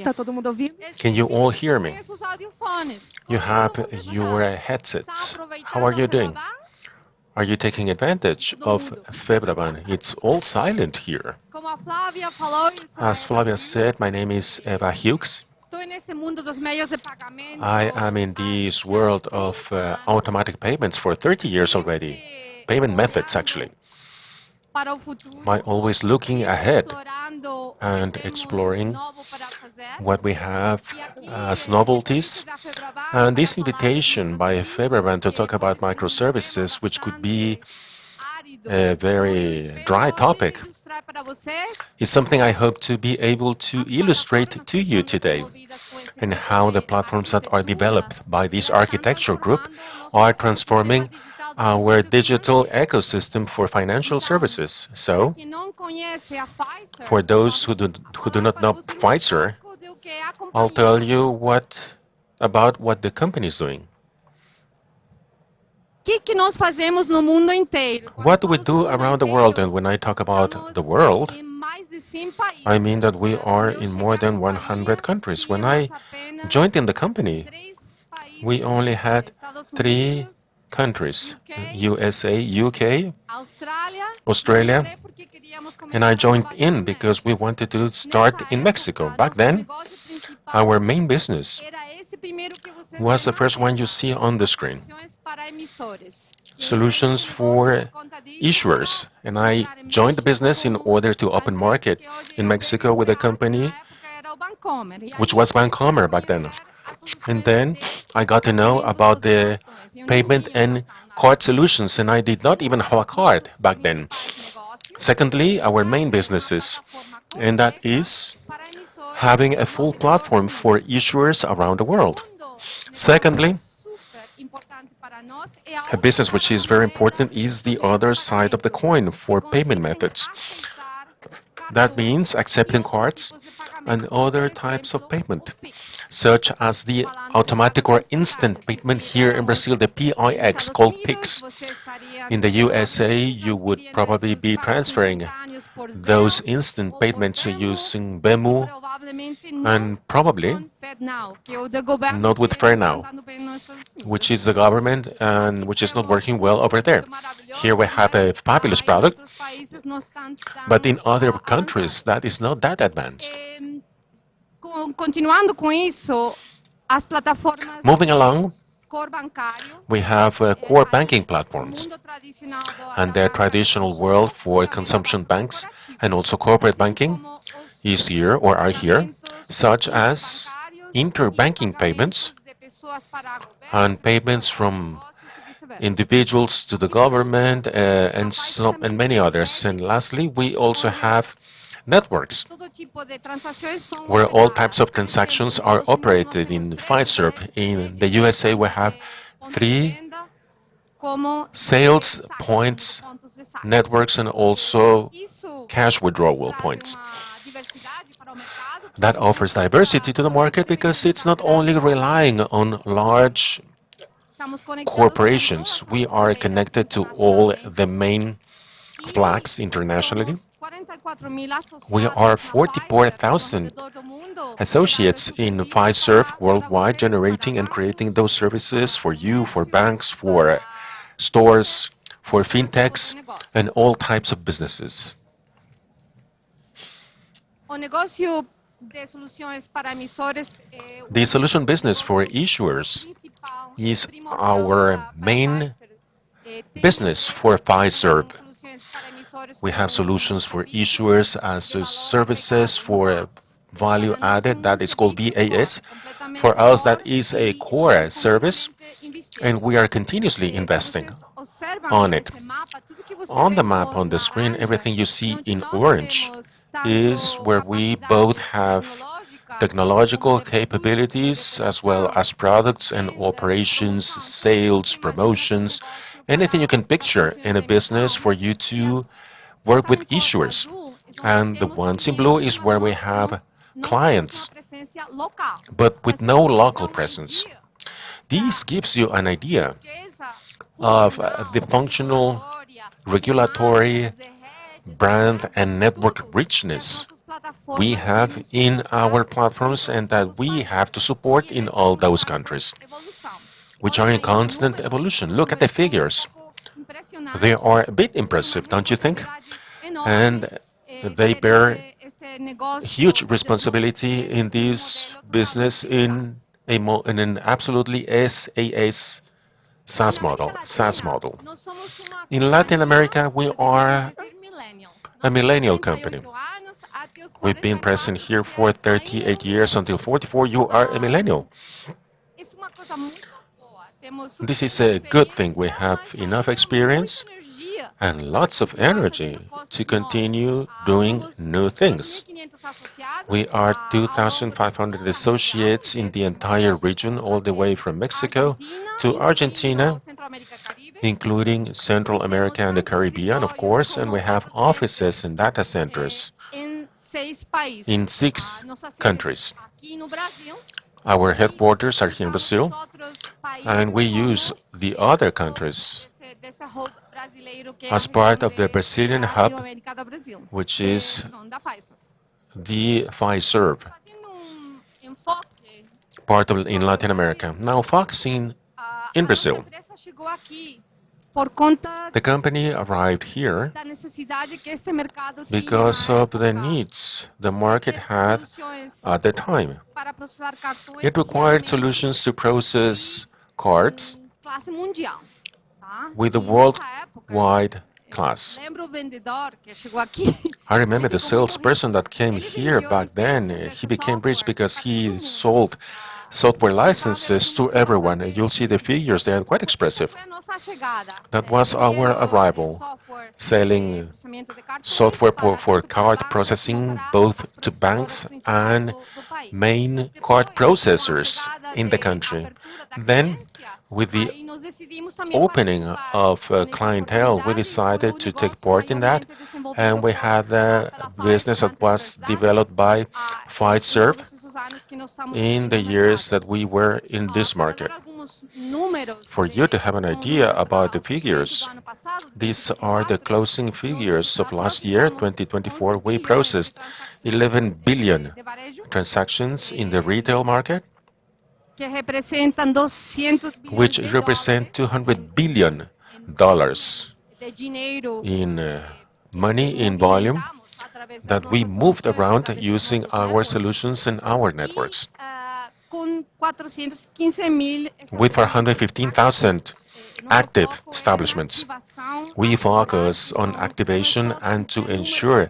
Tá todo mundo ouvindo? Can you all hear me? You have your headsets. How are you doing? Are you taking advantage of FEBRABAN? It's all silent here. As Flavia said, my name is Eva Hughes. I am in this world of automatic payments for 30 years already. Payment methods, actually. I'm always looking ahead and exploring what we have as novelties. And this invitation by FEBRABAN to talk about microservices, which could be a very dry topic, is something I hope to be able to illustrate to you today, and how the platforms that are developed by this architecture group are transforming our digital ecosystem for financial services. So, for those who do not know Pfizer, I'll tell you about what the company is doing. What do we do around the world? And when I talk about the world, I mean that we are in more than 100 countries. When I joined in the company, we only had 3 countries: USA, UK, Australia, and I joined in because we wanted to start in Mexico. Back then, our main business was the first one you see on the screen: solutions for issuers. And I joined the business in order to open market in Mexico with a company which was Bancomer back then. And then I got to know about the payment and card solutions, and I did not even have a card back then. Secondly, our main businesses, and that is having a full platform for issuers around the world. Secondly, a business which is very important is the other side of the coin for payment methods. That means accepting cards and other types of payment, such as the automatic or instant payment here in Brazil, the PIX, called PIX. In the USA, you would probably be transferring those instant payments using BEMU, and probably not with FreeNow, which is the government and which is not working well over there. Here we have a fabulous product, but in other countries that is not that advanced. Moving along, we have core banking platforms and their traditional world for consumption banks, and also corporate banking is here or are here, such as interbanking payments and payments from individuals to the government, and many others. And lastly, we also have networks, where all types of transactions are operated in Fiserv. In the USA, we have 3 sales points networks and also cash withdrawal points. That offers diversity to the market because it's not only relying on large corporations. We are connected to all the main flags internationally. We are 44,000 associates in Fiserv worldwide, generating and creating those services for you, for banks, for stores, for fintechs, and all types of businesses. The solution business for issuers is our main business for Fiserv. We have solutions for issuers as services for value added, that is called VAS. For us, that is a core service, and we are continuously investing on it. On the map on the screen, everything you see in orange is where we both have technological capabilities as well as products and operations, sales, promotions, anything you can picture in a business for you to work with issuers. And the ones in blue is where we have clients, but with no local presence. This gives you an idea of the functional, regulatory, brand, and network richness we have in our platforms and that we have to support in all those countries, which are in constant evolution. Look at the figures. They are a bit impressive, don't you think? And they bear huge responsibility in this business in an absolutely SaaS model. In Latin America, we are a millennial company. We've been present here for 38 years. Until 44, you are a millennial. This is a good thing. We have enough experience and lots of energy to continue doing new things. We are 2,500 associates in the entire region, all the way from Mexico to Argentina, including Central America and the Caribbean, of course, and we have offices and data centers in 6 countries. Our headquarters are here in Brazil, and we use the other countries as part of the Brazilian hub, which is the FISERV, part of in Latin America. Now focusing in Brazil. The company arrived here because of the needs the market had at the time. It required solutions to process cards with a worldwide class. I remember the salesperson that came here back then. He became rich because he sold software licenses to everyone. You'll see the figures, they are quite expressive. That was our arrival, selling software for card processing both to banks and main card processors in the country. Then, with the opening of clientele, we decided to take part in that, and we had a business that was developed by FISERV in the years that we were in this market. For you to have an idea about the figures, these are the closing figures of last year, 2024. We processed 11 billion transactions in the retail market, which represent $200 billion in money in volume that we moved around using our solutions and our networks. With 415,000 active establishments, we focus on activation and to ensure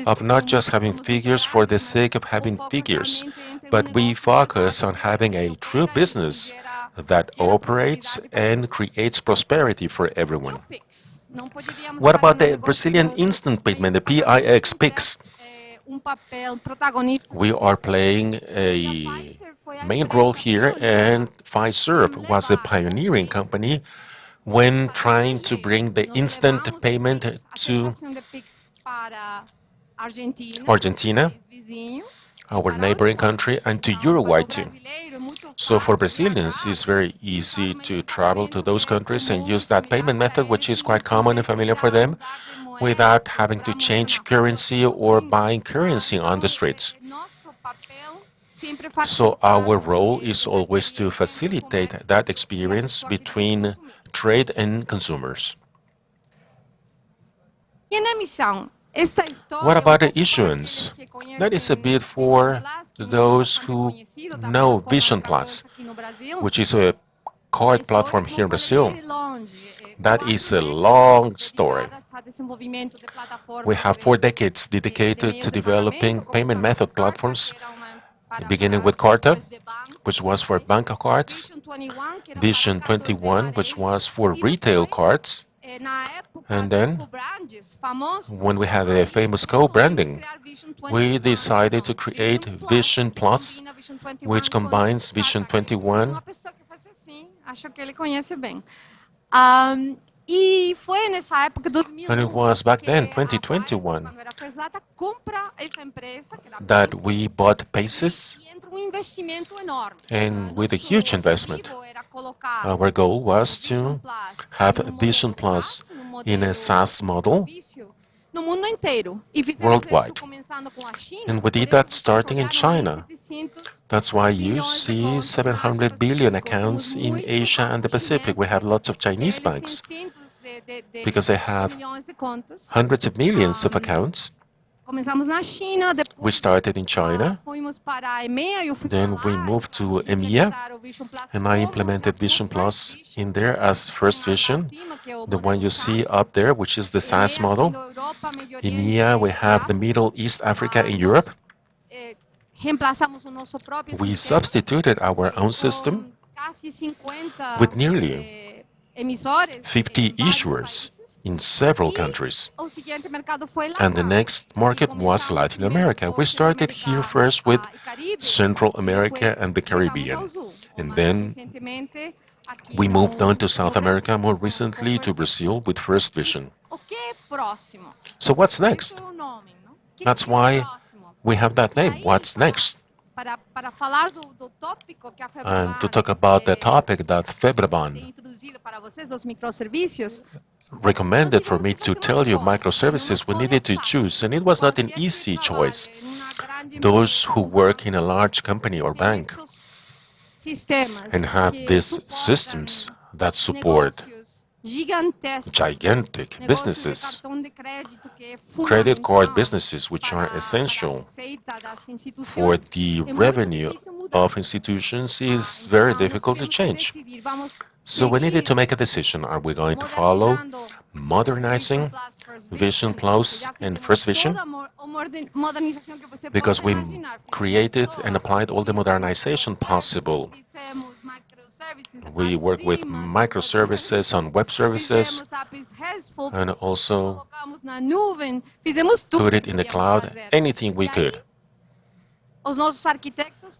of not just having figures for the sake of having figures, but we focus on having a true business that operates and creates prosperity for everyone. What about the Brazilian instant payment, the PIX? We are playing a main role here, and FISERV was a pioneering company when trying to bring the instant payment to Argentina, our neighboring country, and to Uruguay too. So for Brazilians, it's very easy to travel to those countries and use that payment method, which is quite common and familiar for them, without having to change currency or buying currency on the streets. So our role is always to facilitate that experience between trade and consumers. What about the issuance? That is a bit for those who know Vision Plus, which is a card platform here in Brazil. That is a long story. We have 4 decades dedicated to developing payment method platforms, beginning with Carta, which was for bank cards, Vision 21, which was for retail cards, and then, when we had a famous co-branding, we decided to create Vision Plus, which combines Vision 21. And it was back then, 2021, that we bought Paces, and with a huge investment. Our goal was to have Vision Plus in a SaaS model worldwide. And we did that starting in China. That's why you see 700 billion accounts in Asia and the Pacific. We have lots of Chinese banks because they have hundreds of millions of accounts. We started in China, then we moved to EMEA, and I implemented Vision Plus in there as first vision, the one you see up there, which is the SaaS model. EMEA, we have the Middle East, Africa, and Europe. We substituted our own system with nearly 50 issuers in several countries. And the next market was Latin America. We started here first with Central America and the Caribbean. And then we moved on to South America, more recently to Brazil with First Vision. So what's next? That's why we have that name. What's next? And to talk about the topic that FEBRABAN recommended for me to tell you microservices, we needed to choose, and it was not an easy choice. Those who work in a large company or bank and have these systems that support gigantic businesses, credit card businesses, which are essential for the revenue of institutions, is very difficult to change. So we needed to make a decision. Are we going to follow modernizing Vision Plus and First Vision? Because we created and applied all the modernization possible. We work with microservices on web services and also put it in the cloud, anything we could.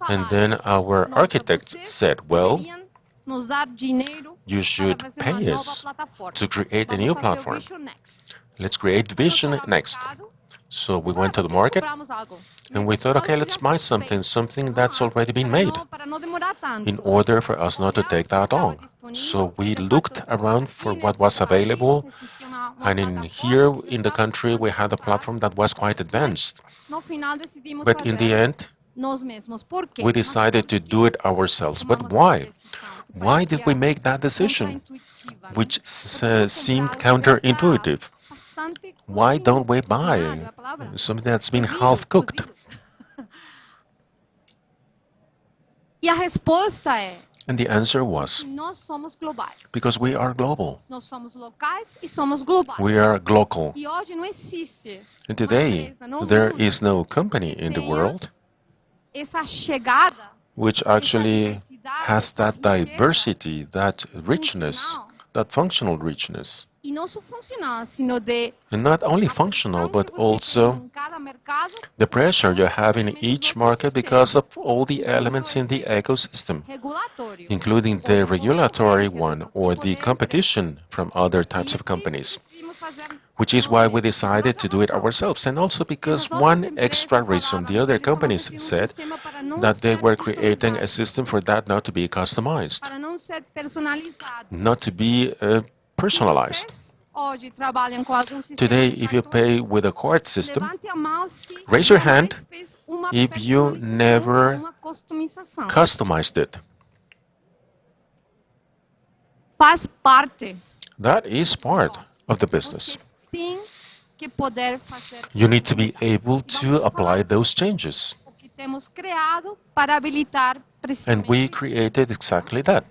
And then our architects said, well, you should pay us to create a new platform. Let's create Vision next. So we went to the market and we thought, okay, let's buy something that's already been made in order for us not to take that long. So we looked around for what was available, and here in the country we had a platform that was quite advanced. But in the end, we decided to do it ourselves. But why? Why did we make that decision, which seemed counterintuitive? Why don't we buy something that's been half-cooked? And the answer was, because we are global. We are local. And today, there is no company in the world which actually has that diversity, that richness, that functional richness. And not only functional, but also the pressure you have in each market because of all the elements in the ecosystem, including the regulatory one or the competition from other types of companies, which is why we decided to do it ourselves. And also because one extra reason, the other companies said that they were creating a system for that not to be customized, not to be personalized. Today, if you pay with a card system, raise your hand if you never customized it. That is part of the business. You need to be able to apply those changes. And we created exactly that.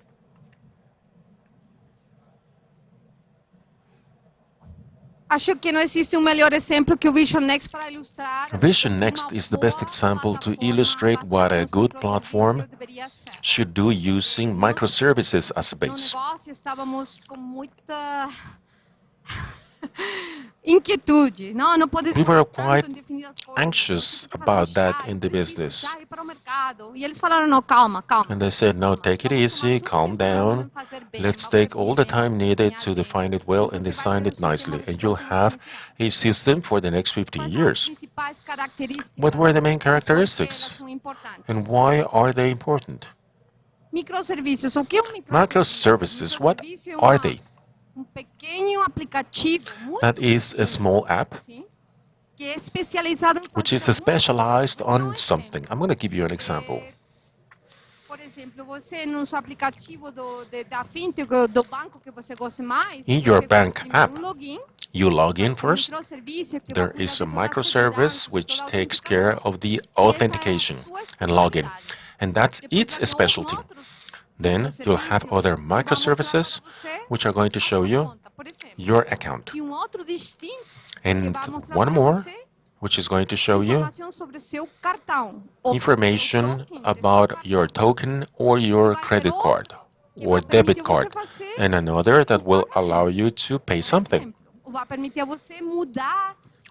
Vision Next is the best example to illustrate what a good platform should do using microservices as a base. We were quite anxious about that in the business. And they said, no, take it easy, calm down. Let's take all the time needed to define it well and design it nicely. And you'll have a system for the next 15 years. What were the main characteristics? And why are they important? Microservices, what are they? That is a small app which is specialized on something. I'm going to give you an example. In your bank app, you log in first. There is a microservice which takes care of the authentication and login, and that's its specialty. Then you'll have other microservices which are going to show you your account, and one more which is going to show you information about your token or your credit card or debit card, and another that will allow you to pay something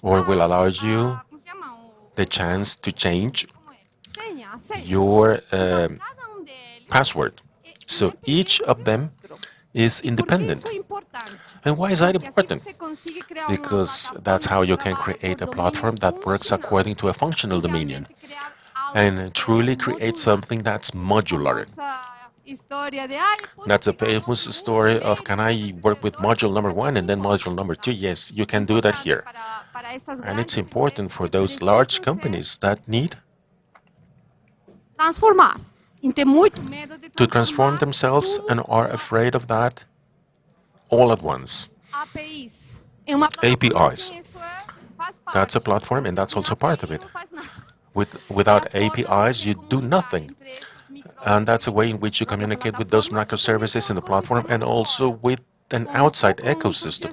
or will allow you the chance to change your password. So each of them is independent. And why is that important? Because that's how you can create a platform that works according to a functional dominion and truly create something that's modular. That's a famous story of, can I work with module number 1 and then module number 2? Yes, you can do that here. And it's important for those large companies that need to transform themselves and are afraid of that all at once. APIs. That's a platform, and that's also part of it. Without APIs, you do nothing. And that's a way in which you communicate with those microservices in the platform and also with an outside ecosystem,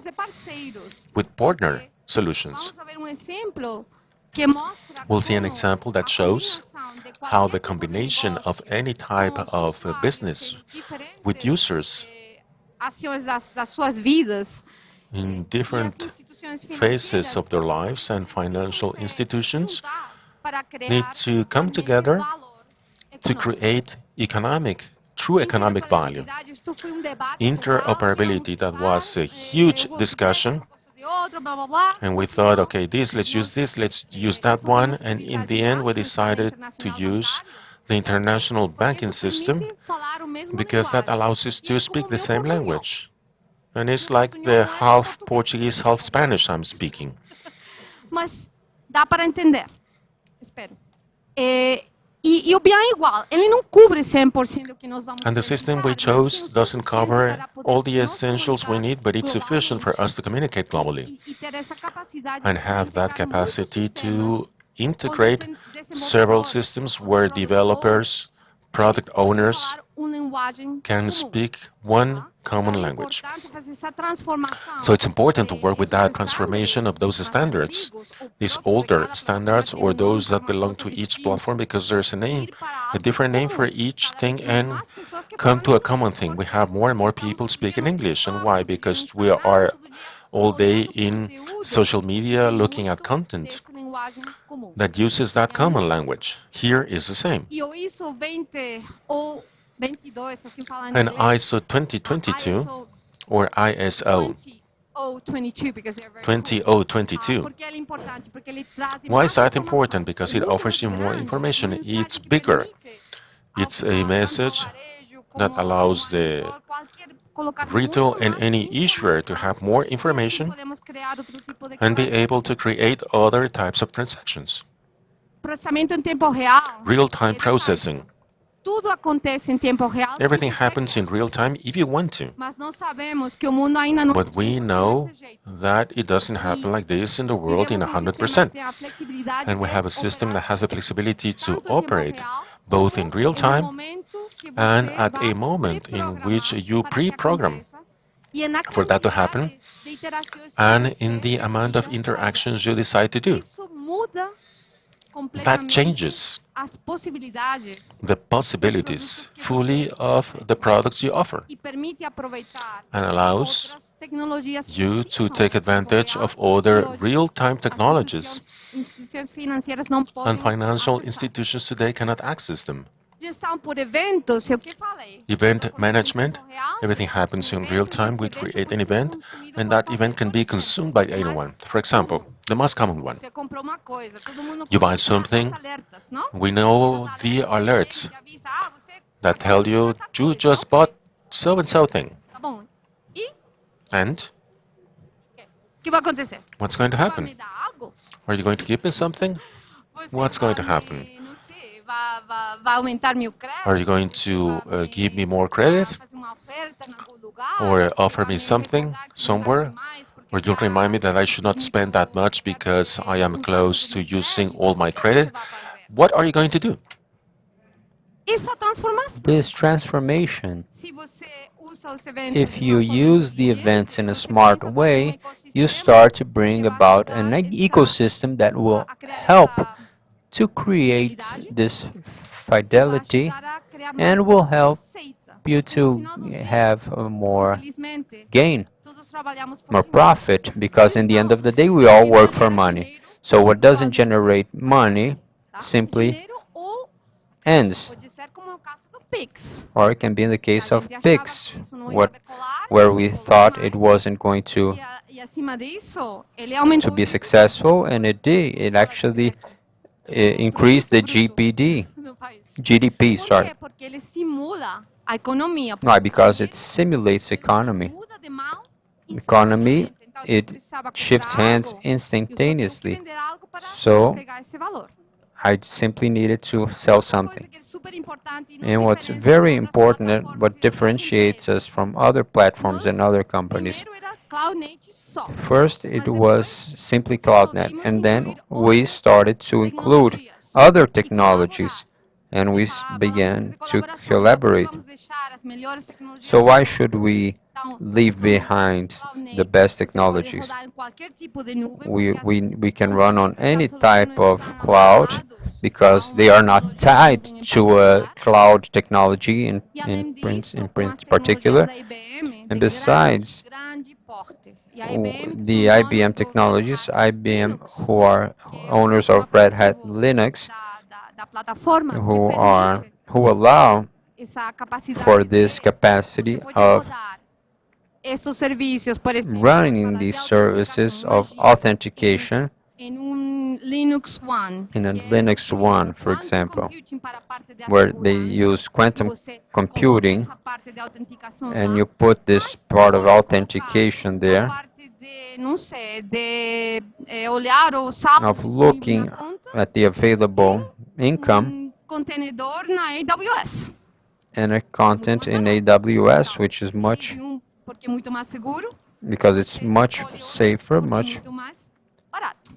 with partner solutions. We'll see an example that shows how the combination of any type of business with users in different phases of their lives and financial institutions need to come together to create true economic value. Interoperability, that was a huge discussion, and we thought, okay, let's use that one, and in the end we decided to use the international banking system because that allows us to speak the same language. And it's like the half Portuguese, half Spanish I'm speaking. Mas dá para entender. Espero. E o BIM é igual, ele não cubre 100% do que nós vamos. And the system we chose doesn't cover all the essentials we need, but it's sufficient for us to communicate globally and have that capacity to integrate several systems where developers, product owners can speak one common language. So it's important to work with that transformation of those standards, these older standards or those that belong to each platform, because there's a different name for each thing, and come to a common thing. We have more and more people speaking English. And why? Because we are all day in social media looking at content that uses that common language. Here is the same. And ISO 2022 or ISO 20022. Why is that important? Because it offers you more information. It's bigger. It's a message that allows the retail and any issuer to have more information and be able to create other types of transactions. Real-time processing. Everything happens in real time if you want to. But we know that it doesn't happen like this in the world in 100%. And we have a system that has the flexibility to operate both in real time and at a moment in which you pre-program for that to happen and in the amount of interactions you decide to do. That changes the possibilities fully of the products you offer and allows you to take advantage of other real-time technologies, and financial institutions today cannot access them. Event management, everything happens in real time. We create an event, and that event can be consumed by anyone. For example, the most common one. You buy something, we know the alerts that tell you just bought so-and-so thing. And what's going to happen? Are you going to give me something? What's going to happen? Are you going to give me more credit? Or offer me something somewhere? Or you'll remind me that I should not spend that much because I am close to using all my credit? What are you going to do? This transformation, if you use the events in a smart way, you start to bring about an ecosystem that will help to create this fidelity and will help you to have more gain, more profit, because in the end of the day we all work for money. So what doesn't generate money simply ends. Or it can be in the case of PIX, where we thought it wasn't going to be successful, and it did. It actually increased the GDP, sorry. Why? Because it simulates economy. Economy, it shifts hands instantaneously. So I simply needed to sell something. And what's very important, what differentiates us from other platforms and other companies, first it was simply CloudNet, and then we started to include other technologies, and we began to collaborate. So why should we leave behind the best technologies? We can run on any type of cloud because they are not tied to a cloud technology in particular. And besides, the IBM technologies, IBM, who are owners of Red Hat Linux, who allow for this capacity of running these services of authentication in a Linux One, for example, where they use quantum computing, and you put this part of authentication there, of looking at the available income and a content in AWS, which is much, because it's much safer,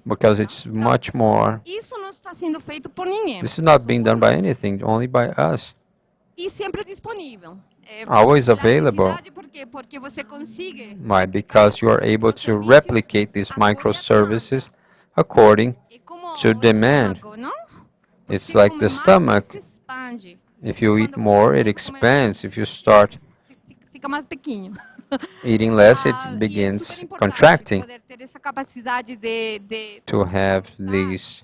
because it's much more. This is not being done by anything, only by us. Always available. Why? Because you are able to replicate these microservices according to demand. It's like the stomach. If you eat more, it expands. If you start eating less, it begins contracting. To have this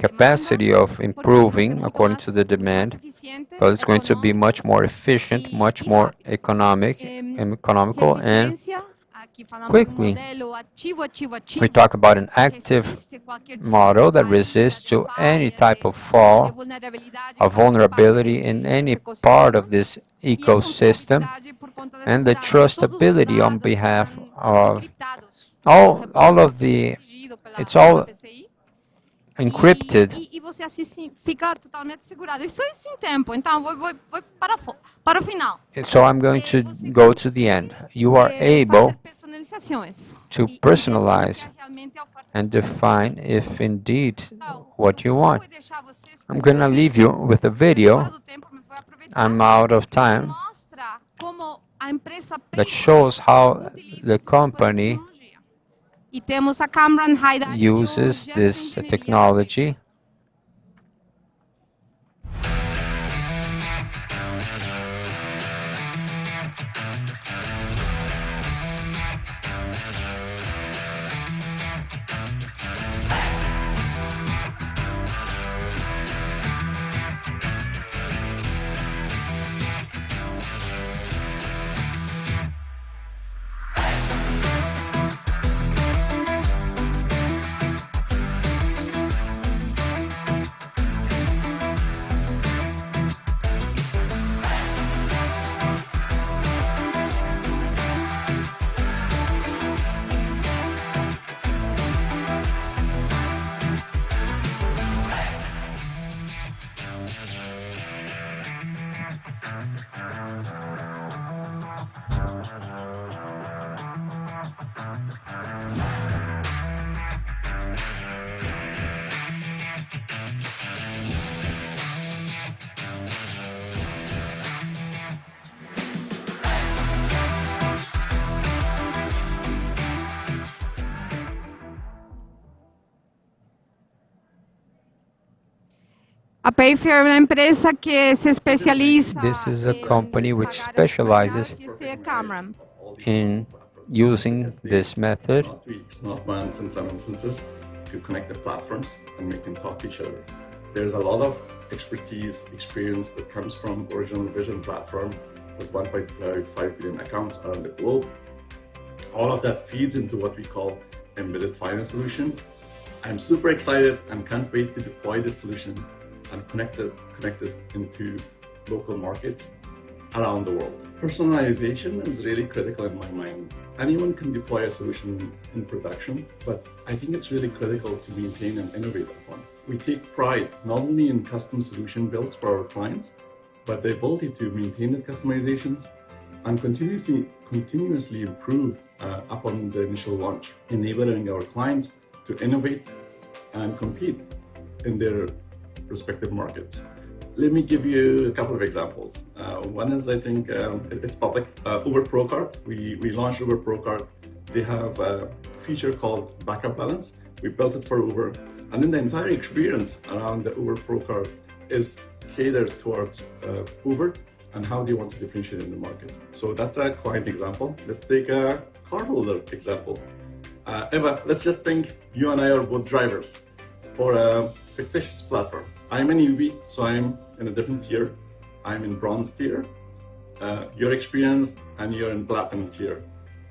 capacity of improving according to the demand, because it's going to be much more efficient, much more economical, and quickly. We talk about an active model that resists to any type of fall, of vulnerability in any part of this ecosystem, and the trustability on behalf of all of the, it's all encrypted. So I'm going to go to the end. You are able to personalize and define if indeed what you want. I'm going to leave you with a video. I'm out of time. That shows how the company uses this technology. A Payfair é uma empresa que se especializa This is a company which specializes in using this method Not weeks, not months, in some instances, to connect the platforms and make them talk to each other. There's a lot of expertise, experience that comes from Original Vision platform with 1.5 billion accounts around the globe. All of that feeds into what we call embedded finance solution. I'm super excited and can't wait to deploy this solution and connect it into local markets around the world. Personalization is really critical in my mind. Anyone can deploy a solution in production, but I think it's really critical to maintain and innovate upon. We take pride not only in custom solution builds for our clients, but the ability to maintain the customizations and continuously improve upon the initial launch, enabling our clients to innovate and compete in their respective markets. Let me give you a couple of examples. One is, I think, it's public. Uber Pro Card. We launched Uber Pro Card. They have a feature called Backup Balance. We built it for Uber. And then the entire experience around the Uber Pro Card is catered towards Uber and how they want to differentiate in the market. So that's a client example. Let's take a cardholder example. Eva, let's just think you and I are both drivers for a fictitious platform. I'm a newbie, so I'm in a different tier. I'm in bronze tier. You're experienced and you're in platinum tier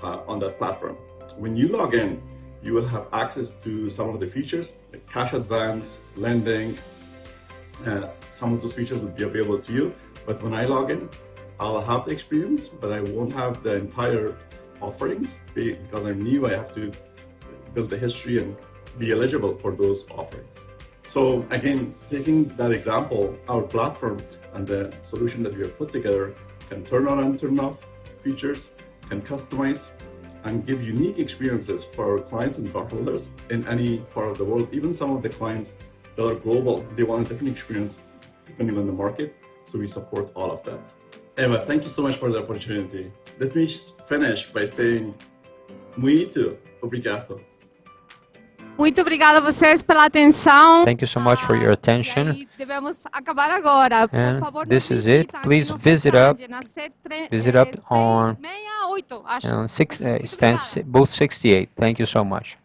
on that platform. When you log in, you will have access to some of the features like cash advance, lending. Some of those features will be available to you. But when I log in, I'll have the experience, but I won't have the entire offerings because I'm new. I have to build the history and be eligible for those offerings. So again, taking that example, our platform and the solution that we have put together can turn on and turn off features, can customize and give unique experiences for our clients and cardholders in any part of the world. Even some of the clients that are global, they want a different experience depending on the market. So we support all of that. Eva, thank you so much for the opportunity. Let me finish by saying muito obrigado. Muito obrigada a vocês pela atenção. Thank you so much for your attention. E aí devemos acabar agora. Por And favor, this nos is it. visitem Please aqui no visit stand, up. na Visit up on 68, acho. stand both 68. Thank you so much.